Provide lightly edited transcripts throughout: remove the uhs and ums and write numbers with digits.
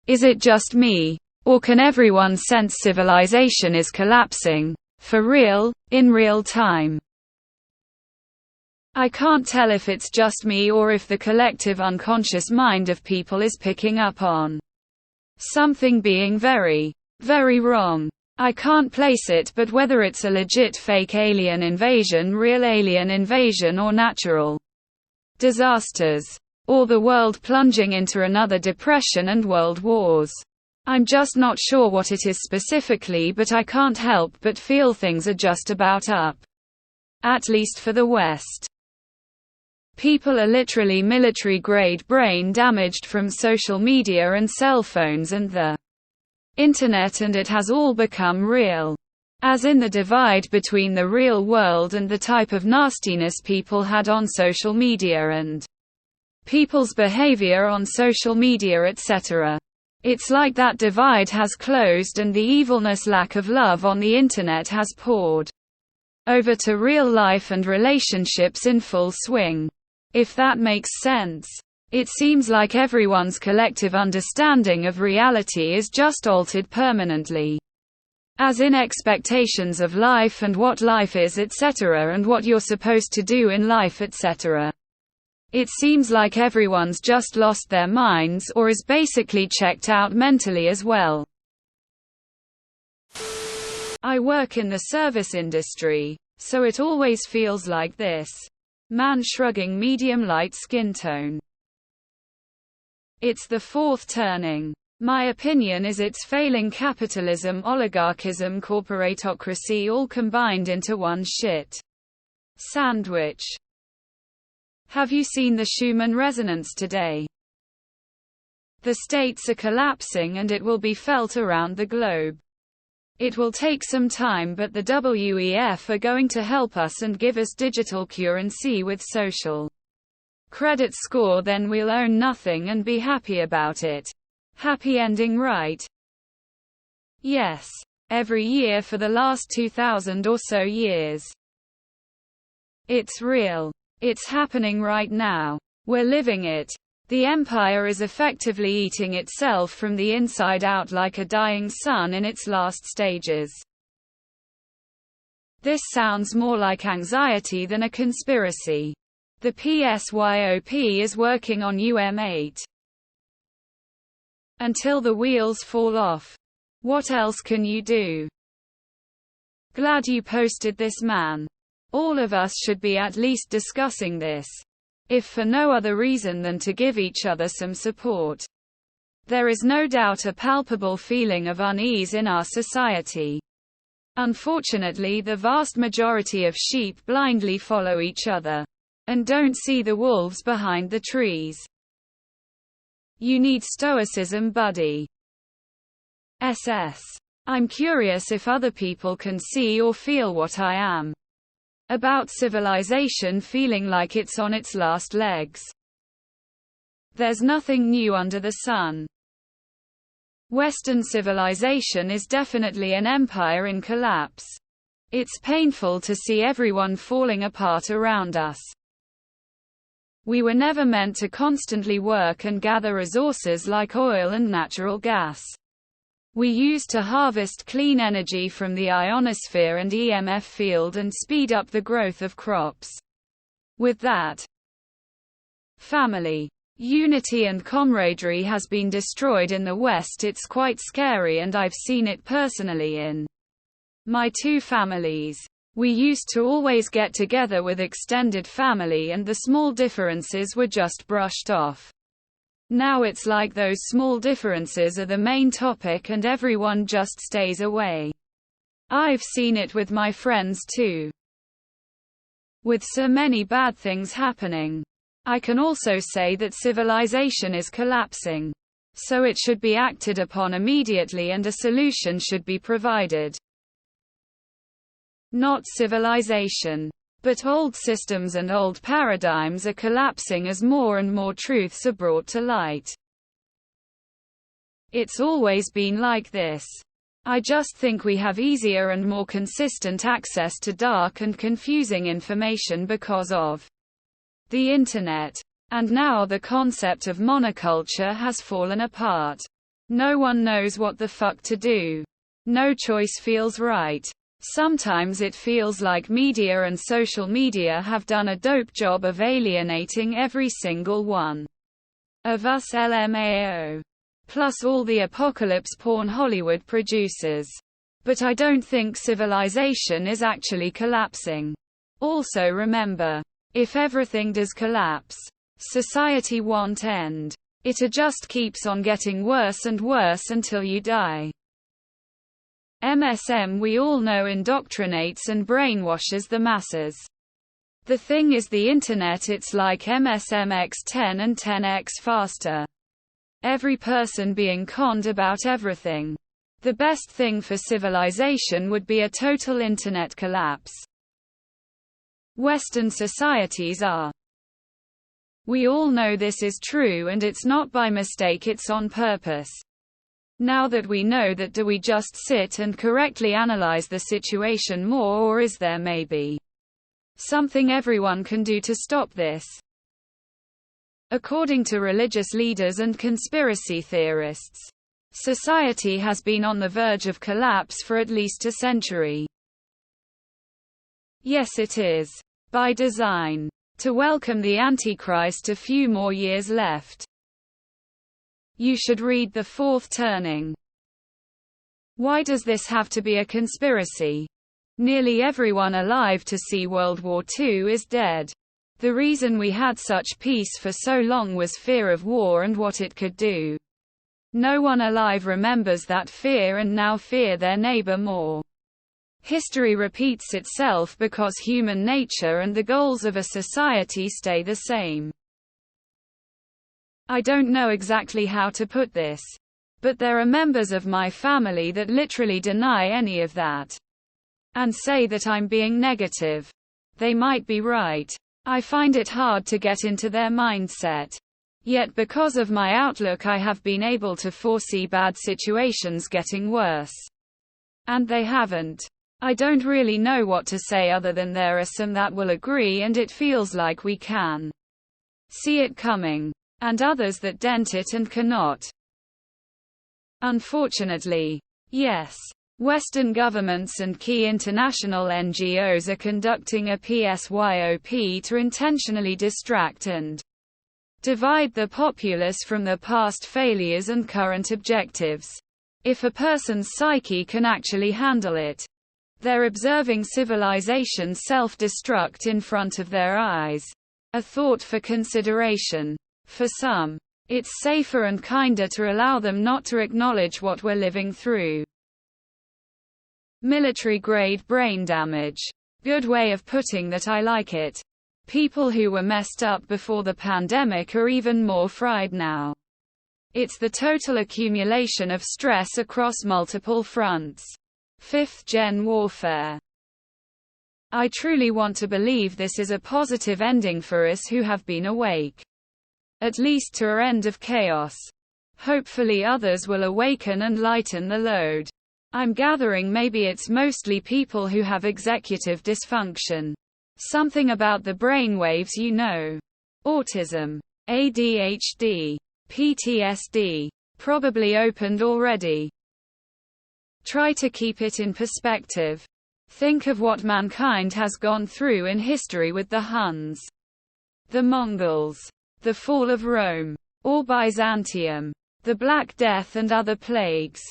Is it just me? Or can everyone sense civilization is collapsing? For real, in real time. I can't tell if it's just me or if the collective unconscious mind of people is picking up on something being very, very wrong. I can't place it, but whether it's a legit fake alien invasion, real alien invasion, or natural disasters, or the world plunging into another depression and world wars. I'm just not sure what it is specifically, but I can't help but feel things are just about up. At least for the West. People are literally military-grade brain damaged from social media and cell phones and the internet, and it has all become real. As in the divide between the real world and the type of nastiness people had on social media and people's behavior on social media, etc. It's like that divide has closed and the evilness, lack of love on the internet has poured over to real life and relationships in full swing. If that makes sense. It seems like everyone's collective understanding of reality is just altered permanently. As in expectations of life and what life is, etc., and what you're supposed to do in life, etc. It seems like everyone's just lost their minds, or is basically checked out mentally as well. I work in the service industry, so it always feels like this. Man shrugging, medium light skin tone. It's the fourth turning. My opinion is it's failing capitalism, oligarchism, corporatocracy all combined into one shit sandwich. Have you seen the Schumann resonance today? The states are collapsing and it will be felt around the globe. It will take some time, but the WEF are going to help us and give us digital currency with social credit score, then we'll own nothing and be happy about it. Happy ending, right? Yes. Every year for the last 2000 or so years. It's real. It's happening right now. We're living it. The empire is effectively eating itself from the inside out like a dying sun in its last stages. This sounds more like anxiety than a conspiracy. The PSYOP is working on UM8. Until the wheels fall off. What else can you do? Glad you posted this, man. All of us should be at least discussing this. If for no other reason than to give each other some support. There is no doubt a palpable feeling of unease in our society. Unfortunately, the vast majority of sheep blindly follow each other and don't see the wolves behind the trees. You need stoicism, buddy. I'm curious if other people can see or feel what I am. About civilization feeling like it's on its last legs. There's nothing new under the sun. Western civilization is definitely an empire in collapse. It's painful to see everyone falling apart around us. We were never meant to constantly work and gather resources like oil and natural gas. We used to harvest clean energy from the ionosphere and EMF field and speed up the growth of crops. With that, family, unity and camaraderie has been destroyed in the West. It's quite scary, and I've seen it personally in my two families. We used to always get together with extended family and the small differences were just brushed off. Now it's like those small differences are the main topic and everyone just stays away. I've seen it with my friends too. With so many bad things happening. I can also say that civilization is collapsing. So it should be acted upon immediately and a solution should be provided. Not civilization. But old systems and old paradigms are collapsing as more and more truths are brought to light. It's always been like this. I just think we have easier and more consistent access to dark and confusing information because of the internet. And now the concept of monoculture has fallen apart. No one knows what the fuck to do. No choice feels right. Sometimes it feels like media and social media have done a dope job of alienating every single one of us LMAO. Plus all the apocalypse porn Hollywood produces. But I don't think civilization is actually collapsing. Also remember, if everything does collapse, society won't end. It just keeps on getting worse and worse until you die. MSM we all know indoctrinates and brainwashes the masses. The thing is the internet, it's like MSM x10 and 10x faster. Every person being conned about everything. The best thing for civilization would be a total internet collapse. Western societies are. We all know this is true, and it's not by mistake, it's on purpose. Now that we know that, do we just sit and correctly analyze the situation more, or is there maybe something everyone can do to stop this? According to religious leaders and conspiracy theorists, society has been on the verge of collapse for at least a century. Yes, it is. By design. To welcome the Antichrist, a few more years left. You should read The Fourth Turning. Why does this have to be a conspiracy? Nearly everyone alive to see World War II is dead. The reason we had such peace for so long was fear of war and what it could do. No one alive remembers that fear and now fear their neighbor more. History repeats itself because human nature and the goals of a society stay the same. I don't know exactly how to put this, but there are members of my family that literally deny any of that and say that I'm being negative. They might be right. I find it hard to get into their mindset. Yet because of my outlook, I have been able to foresee bad situations getting worse. And they haven't. I don't really know what to say other than there are some that will agree and it feels like we can see it coming, and others that dent it and cannot. Unfortunately. Yes. Western governments and key international NGOs are conducting a PSYOP to intentionally distract and divide the populace from their past failures and current objectives. If a person's psyche can actually handle it, they're observing civilization self-destruct in front of their eyes. A thought for consideration. For some, it's safer and kinder to allow them not to acknowledge what we're living through. Military-grade brain damage. Good way of putting that, I like it. People who were messed up before the pandemic are even more fried now. It's the total accumulation of stress across multiple fronts. Fifth-gen warfare. I truly want to believe this is a positive ending for us who have been awake. At least to our end of chaos. Hopefully others will awaken and lighten the load. I'm gathering maybe it's mostly people who have executive dysfunction. Something about the brainwaves, you know. Autism. ADHD. PTSD. Probably opened already. Try to keep it in perspective. Think of what mankind has gone through in history with the Huns, the Mongols, the fall of Rome, or Byzantium, the Black Death and other plagues.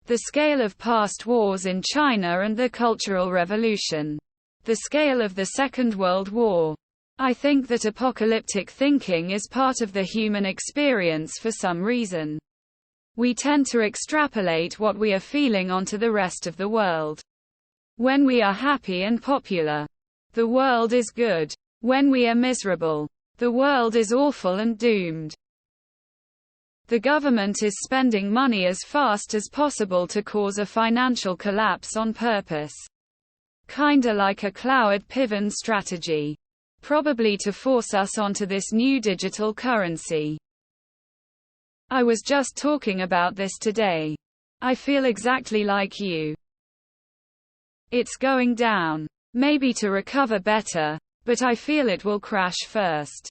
The scale of past wars in China and the Cultural Revolution. The scale of the Second World War. I think that apocalyptic thinking is part of the human experience for some reason. We tend to extrapolate what we are feeling onto the rest of the world. When we are happy and popular, the world is good. When we are miserable, the world is awful and doomed. The government is spending money as fast as possible to cause a financial collapse on purpose. Kinda like a Cloward Piven strategy. Probably to force us onto this new digital currency. I was just talking about this today. I feel exactly like you. It's going down. Maybe to recover better, but I feel it will crash first.